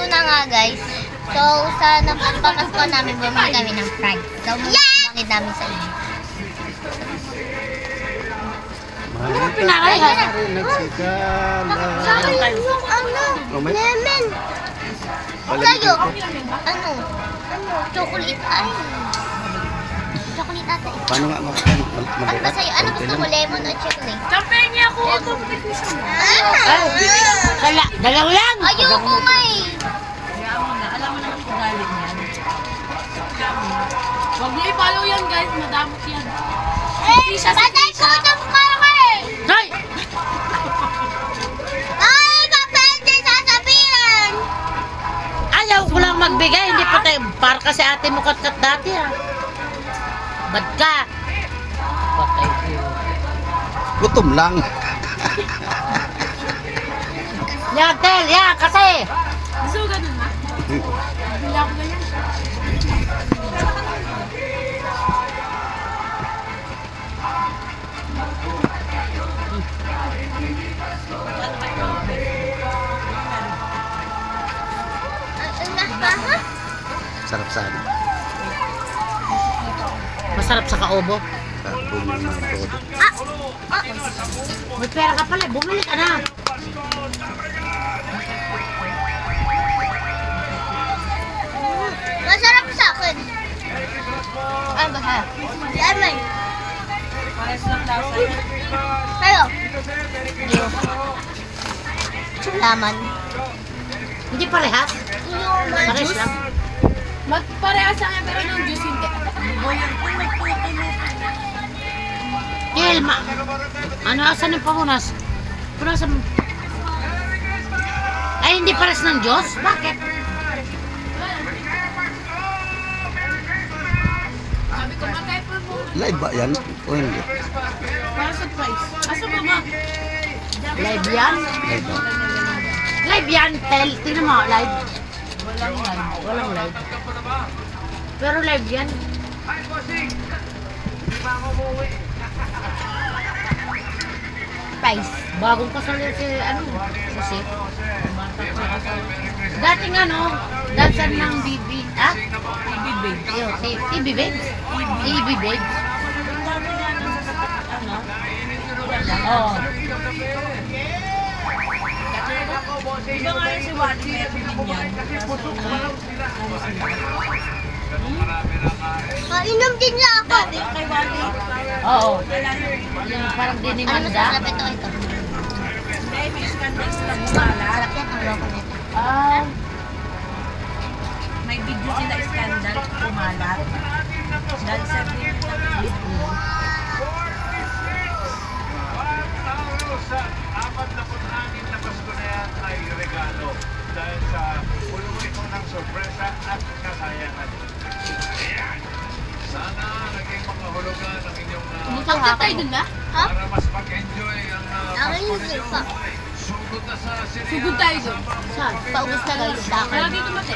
na nga guys. So, sa napapakasko namin, bumili kami ng fries. So, bakit namin sa inyo. Pinakain na rin nagsigala. Lemon. Kayo, chocolate ay. Chocolate ata eh. Paano nga Ano ba sa'yo? Ano gusto mo, lemon o chocolate? Champagne niya ako. Dalaw lang! Ayoko nga eh. Alam mo na kung galing yan. Huwag niyo i-follow yan guys, madamot yan. Patay ko sa mukha ko eh. Hoy! Ay, kapente sasabihin. Ayaw ko lang magbigay, hindi pa tayo. Para kasi ate mo kat dati ah. Bad ka. Patay ko. Gutom lang. Yan, Tel, yan, kasi. Gusto ko ganun na? Bila ko ganyan. Sarap sana. Masarap sa kaobo. May pera ka pala, bumili ka na. Masarap sa akin. Ano ba ha? Lemon. Pares lang lasa niya. Kayo? Laman. Hindi parehas. Pares lang. Magparehas sa akin pero nung juice hindi. Kel, ano, asan yung pamunas? Punasan mo. Ay, hindi pares ng Diyos? Bakit? Sabi ko matay po mo. Live ba yan? O hindi? Para surprise. Asa ba ma? Live yan? Live ba? Live yan, Tel. Tingnan mo, live. Walang live. Walang live. Pero live yan. Price. Bagong kasal yan si, ano, si dating ano, dansan ng BB, ah? Ibig babe. Yo, TB Babes? TB Babes? Oo. Iba nga rin si Wati meron din yan. Inom din niya ako. Dati kay Wati. Oo. Wala na. Yung parang Ano dinimanda. masarap ito? Ito. Hindi, may scandal sila gumala. Sarap yan. Ang loko nito. Ah, May video sila scandal kumalat. Dahil sa video ng clip mo. Sa 46 na Pasko na yan ay regalo dahil sa puluwi ko ng sorpresa at kasayangan. Ayan! Sana naging makahulugan ang inyong Pagka tayo dun na? Ha? para mas mag-enjoy ang Akin Pasko yung ninyo. sipa. Sugod na sa sinehan. Sugod tayo dun. saan? Paubos na guys sa akin. Kaya dito mati.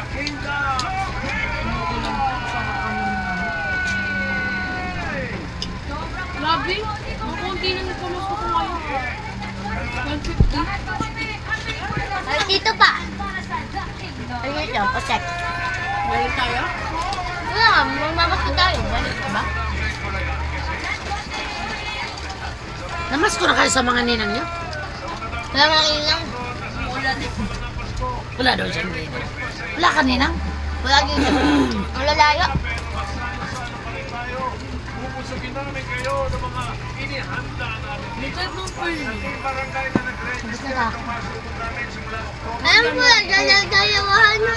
Grabe. Ang konti na nagpamasko ko ngayon. 150. Ay, dito pa. Ano ito? Pacheck. Meron tayo? Wala nga. Mamamas ko tayo. Balik ka ba? Namasko na kayo sa mga ninang niyo? Wala nga ilang. Wala daw siya ninang. Wala ka ninang? Wala dito. Ang lalayo. Pupusugin namin kayo ng mga inihanda namin. Likod mo po yun. Barangay na nag-ready Tapos na ako. masugod namin simula October Alam ko, nagagayawahan mo.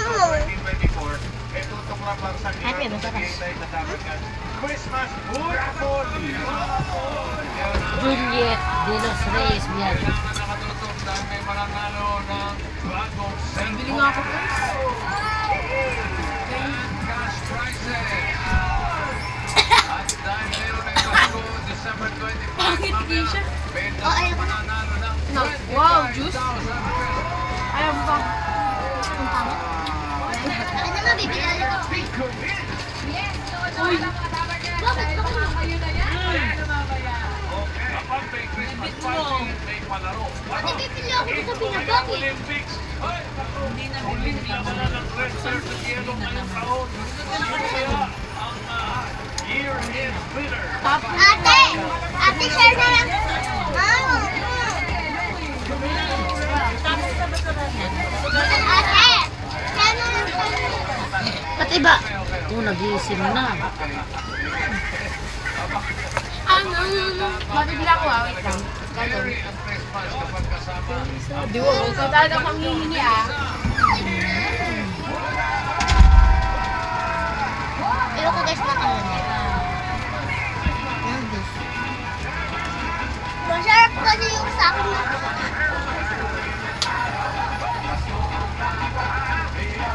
2024. Ito tukrap lang sa Happy, masarap. Christmas Hurafon! Juliet de los Reyes Biag. Kailangan nakatutok dahil may mananalo ng bagong Bili nga ako po. cash prizes. At dahil meron na ito December 25, Bakit di siya? Oh, ayaw ko na. mananalo ng Wow, juice. Ayaw mo ba? Ang pangit. Akin na nga, bibili ulit ako. Uy. Bakit? Kapag may Christmas party, may palaro. Bakit bibili ako sa pinabakit? Olympics, Hindi na bibili Laman na ng red shirt at yellow ngayong taon. Ano kaya ang year-end winner? Ate! Ate, share na lang. Ate! Share na lang. Ba't iba? Oh, nag-iisim na. Mabibila ko wait lang. Merry ang Christmas kapag kasama ang Di ba? Ikaw talaga manghihingi Ayoko guys na ano niya. Masarap kasi yung sa akin na.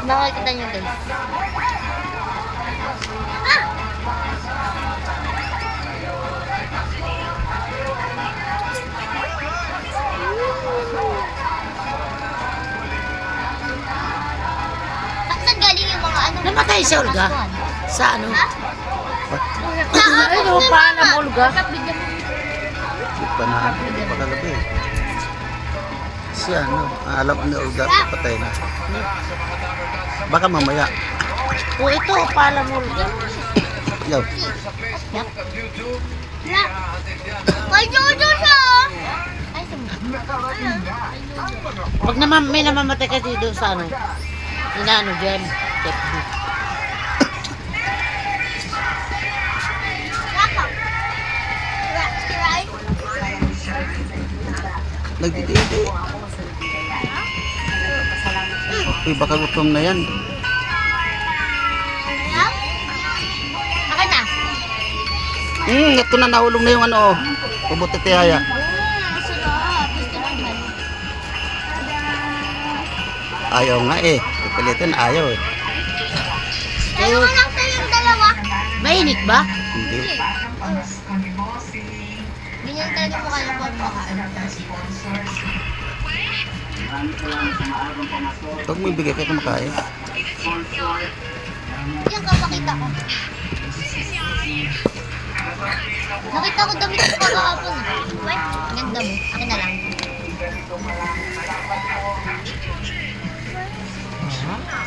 Makikita niyo guys. Ah! Saan galing yung mga ano? Namatay si Olga? Sa ano? Ha? Ay, no, paalam, Olga. Hindi pa na, hindi pa kagabi. Si ano, alam ni Olga, patay na. Baka mamaya. O ito, paalam, Olga. Yaw, Na. May jojo siya! Ay, Pag naman, may namamatay kasi doon sa ano, inaano, Jem. nagdididi. Uy, baka gutom na yan. Akin na. Ito na nahulog na yung ano, pubuti tihaya. Gusto na. Gusto naman. Ayaw nga eh. Pipilitin, ayaw eh. Kaya ko lang sa yung dalawa. Mainit ba? Hindi. Ganyan talaga mo kaya po Pag mo ibigay kayo kumakain. Yan ka, pakita ko. Nakita ko damit ko kahapon. Wait, ganda mo. Akin na lang.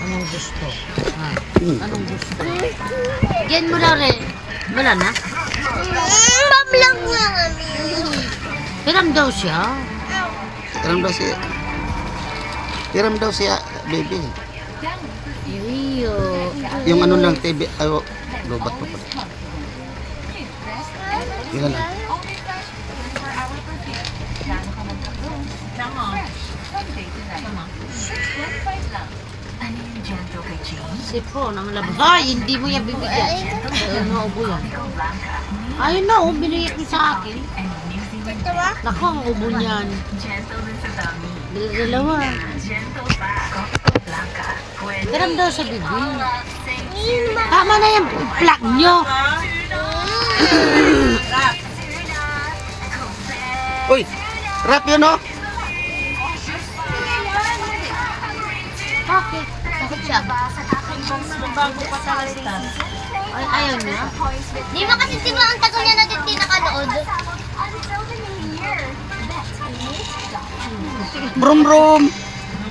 Anong gusto? Ha? Hmm. Anong gusto? Yan mo lang rin. Wala na? Mablang nga kami. Hiram daw siya. Tiram daw siya, baby. Iyo. Yung ano lang, TV, ayo, lobat pa pala. Yan lang. Sipon ang labas. Ay, hindi mo yan bibigyan. Ayun na, ubo yan. Ayun na, binigay ko sa akin. Ito ba? Naku, ang ubo niyan. Dalawa. Hiram daw sa bibi. Tama na yan, plug nyo. Uy, rap yun oh. Bakit? Takot siya. Bago pa talaga. Ay, ayaw niya. Di ba kasi di ba ang tagal niya natin di nakanood? Brum brum.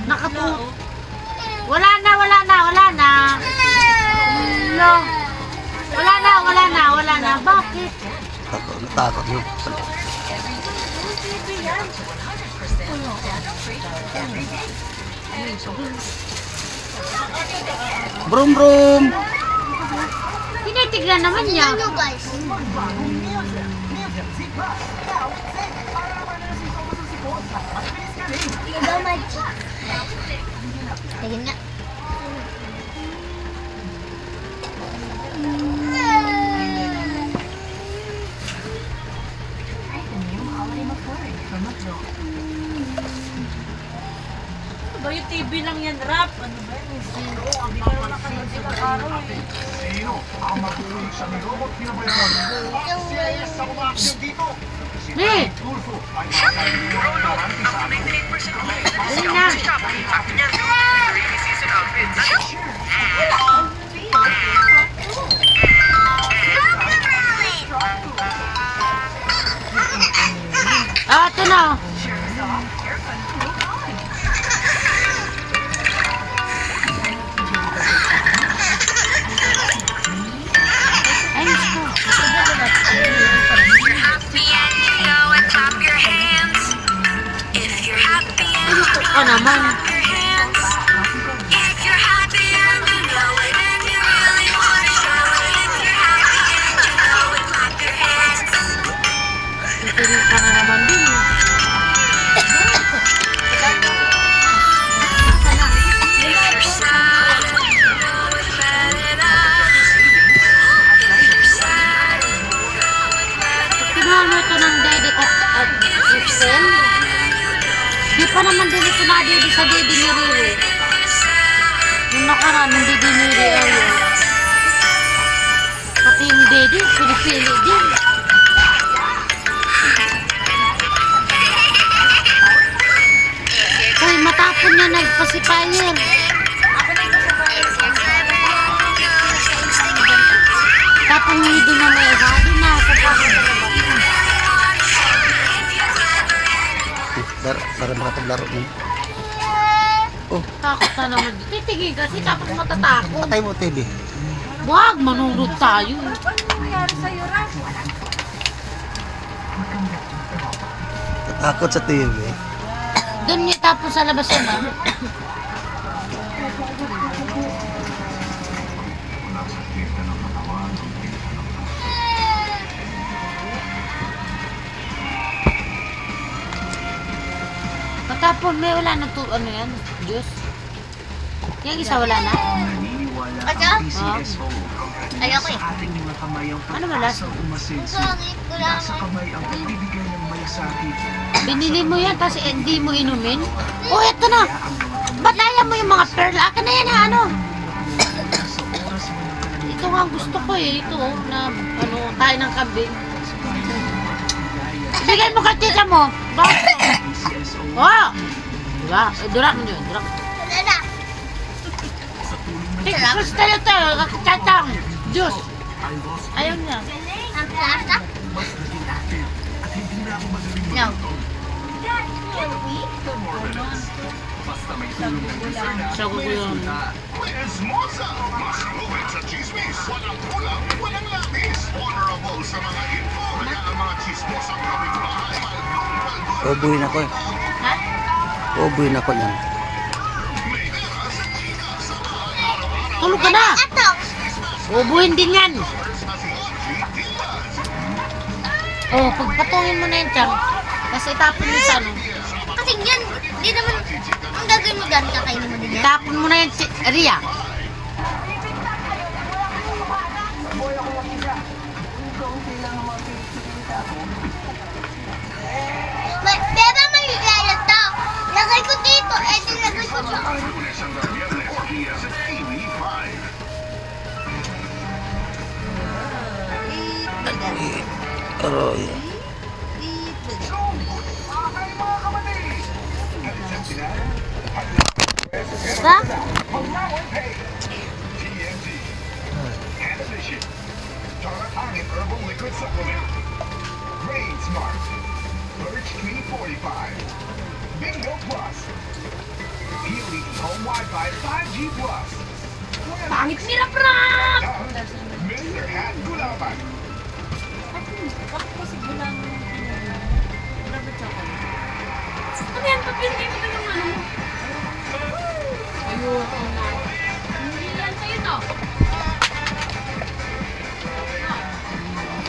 Nakapu... Wala na. No. Wala na. Bakit? Natakot mo. Brum brum. Tinitignan naman niya. Tingnan nyo guys. Diba magic? Tingin nga. Ba yung TV lang yan, rap? Ano ba yun? Zero. Ang parang nakanood sa araw eh. Ne! Dali na. Ah, ito na. Ayoko ka naman. Titigil ka na naman din. Kinuha mo ito ng daddy ko at system. Di pa naman din ito na daddy sa daddy ni Riri. Yung nakaraan ng daddy ni Riri. Pati yung daddy, pinipili din. Uy, matapon niya nagpasipayer. Tapon niya doon na may doon na sa tapon na naman. Para makapaglaro niyo. Oh, Takot na naman. Titigil kasi tapos matatakot. patay mo TV. Wag, manunod tayo. Takot sa TV. Doon niya tapos sa labas yun ah. Patapon, may wala na to, ano yan, Diyos. Yung isa wala na. Kasi, ayoko eh. Ano malas? Ang pangit ko lang. Binili mo yan, tapos hindi mo inumin. Oh, eto na. Ba't laya mo yung mga pearl? Akin na yan ha, ano? Ito nga ang gusto ko eh, ito oh, na ano, tayo ng kambing. Bigay mo ka tita mo. Bakit? Oh! Diba? Durak mo yun, durak. Wala na. Gusto na ito, kakachatang. Diyos. Ayaw niya. Ang plasa? No. Sago ko yun. Esmosa! Mas maluwit sa chismis. Walang kulang, walang labis. Honorable sa mga info. Kaya ang mga chismosang kapitbahay. Ubuhin ako eh. Ha? Ubuhin ako yan. Tulog ka na. Ato. Ubuhin din yan. Oh, pagpatungin mo na yan, Chang. Kasi itapon mo sa ano. Kasi yan, di naman, ang gagawin mo dyan, kakainin mo din yan. Itapon mo na yan, Ria. Beba, magigaya to. Lagay ko dito, eh, nilagay ko siya. Lunes hanggang Biyernes, iya sa TV5. Aroy. Ba? TNT. Animation. Tara Angin Herbal Liquid Supplement. Brain Smart. Birch Tree 45. Bingo Plus. PLDT Home Wi-Fi 5G Plus. Pangit nila, Prap! Mr. Hat Gulapan. Bakit kasi gulang rubber chocolate? Ano yan? Ba't hindi mo yung ano mo? Ayoko na. Hindi yan sa'yo to.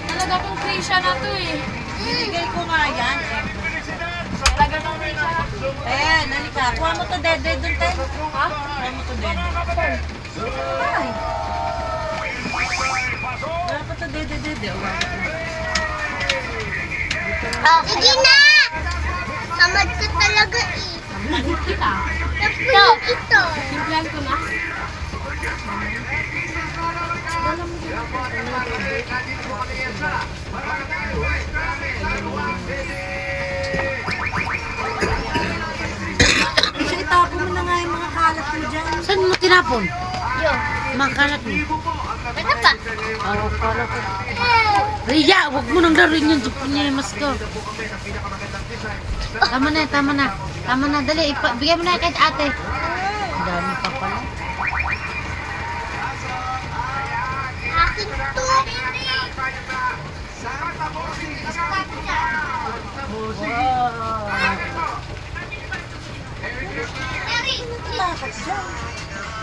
Talaga kong Krisha na to eh. Binigay ko nga yan. Talaga kong Krisha na to. Ayan, halika. Kuha mo to dede doon tayo. Ha? Kuha mo to dede. Ay. Wala pa to dede. Sige na! Tamad ka talaga eh. Kita. Tapos ito. Simplan ko na. Kasi itapon mo na nga yung mga kalat mo dyan. Saan mo tinapon? Yo. Makalat mo. Ito pa. Oh, kala ko. Ria, huwag mo nang daruin yung jeep niya yung masko. Tama na, tama na. Tama na, dali. Bigyan mo na kahit ate. Ang dami pa pala. Akin to. dapat dyan.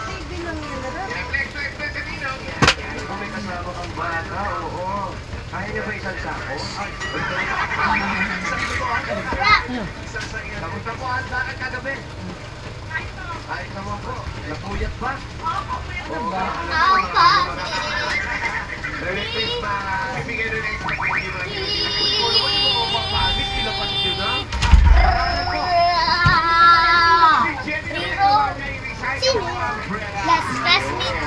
Baby lang yan na lang. Kung may kasama kang bata, oo. Kaya niya ba isang sako? Ay, kamusta po ang lakad kagabi? Ay, naman po. Napuyat pa? Oo ba? Ako pa. Merry Christmas! Bibigay rin ang mapagpapagis, ilapas nyo na. Sino? Last classmate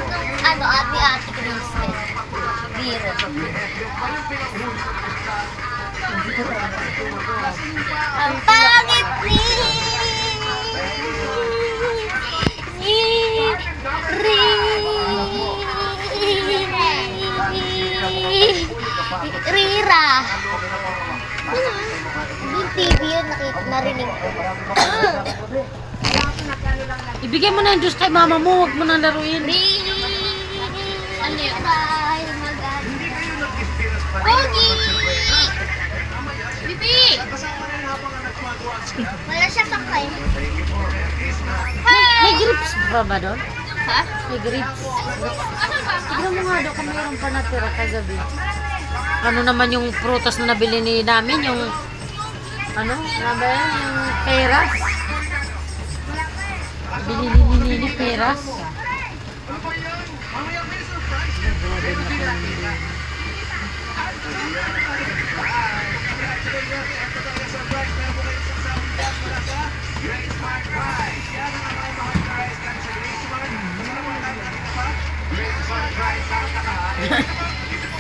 nung ate Christmas. Biro. Ang pangit Rira. Yung TV yun, narinig ko. Ibigay mo na yung juice kay mama mo, huwag mo na laruin. Ano yun? Pogi! Bibi! Wala siya pakay. May grips pa ba doon? Ha? May grips. Ano ba? Tignan mo nga doon kung mayroon pa natira kagabi. Ano naman yung prutas na nabili namin, yung ano ba yan? Yung peras. Binili ni Nini peras.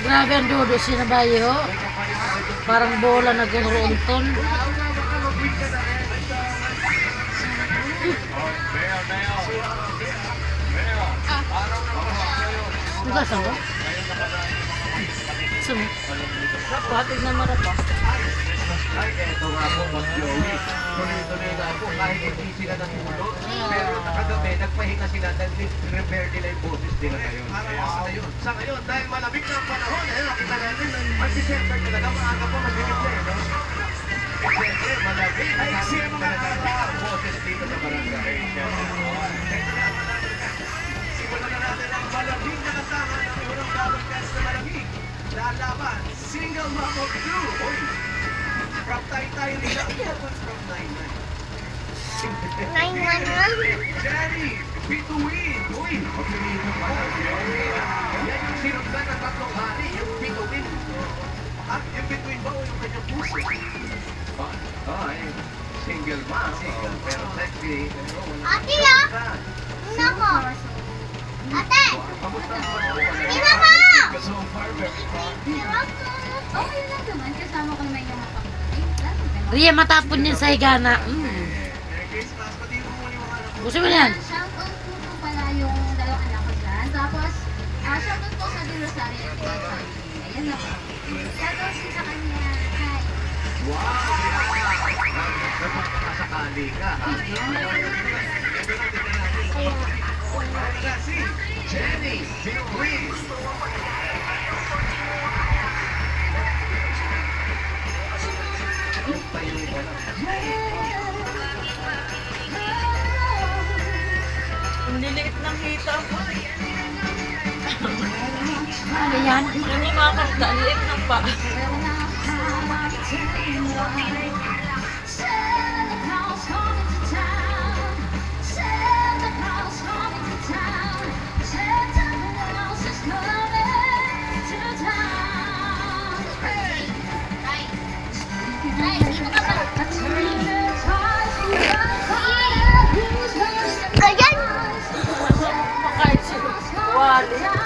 Grabe ang dodo sinabayo. Parang bola nag-untun. Hugasan ba? Saan? Patig na marapa. Ay, eto nga po, Boss Joey. Tuloy-tuloy na po, kahit hindi sila natulog. Pero kagabi, nagpahinga sila dahil repair nila yung boses nila ngayon. Sa ngayon, dahil malamig na ang panahon, nakita natin, ang December talaga, maaga pa mag-inip na no? December, malamig. Ay, sino talaga ang boses dito sa barangay. Simulan na natin ang malamig na kasama ng unang broadcast na malamig. Lalaban, single mom of two. From Taytay nila, from Nainay. 911. Jerry, bituin. Uy, pagpiliin mo pala. Yan yung sinundan ng tatlong hari, yung bituin. At yung bituin ba o yung kanyang puso? Ay, single mom. Single, pero sexy. Ate ah! Tingnan mo. Ate! Kamusta ang panahon? Tingnan mo! So far, very fun. Okay lang naman, kasama ko naman yung mga pamilya. Ria, matapon yan sa higana. Merry Christmas, pati mo muli mga anak mo. Gusto mo yan? Shoutout po pala yung dalawang anak ko dyan. Tapos, shoutout po sa Di Rosario at Taytay. Ayan na po. Shoutout din sa kanya. Hi. Wow! Napakasakali ka, ha? Si Jenny, bituin. Ang liliit ng hita. Ano yan? Hindi makakanta. Ang liit ng pa. Ay, dito ka ba? Ayan! Kahit si Wally.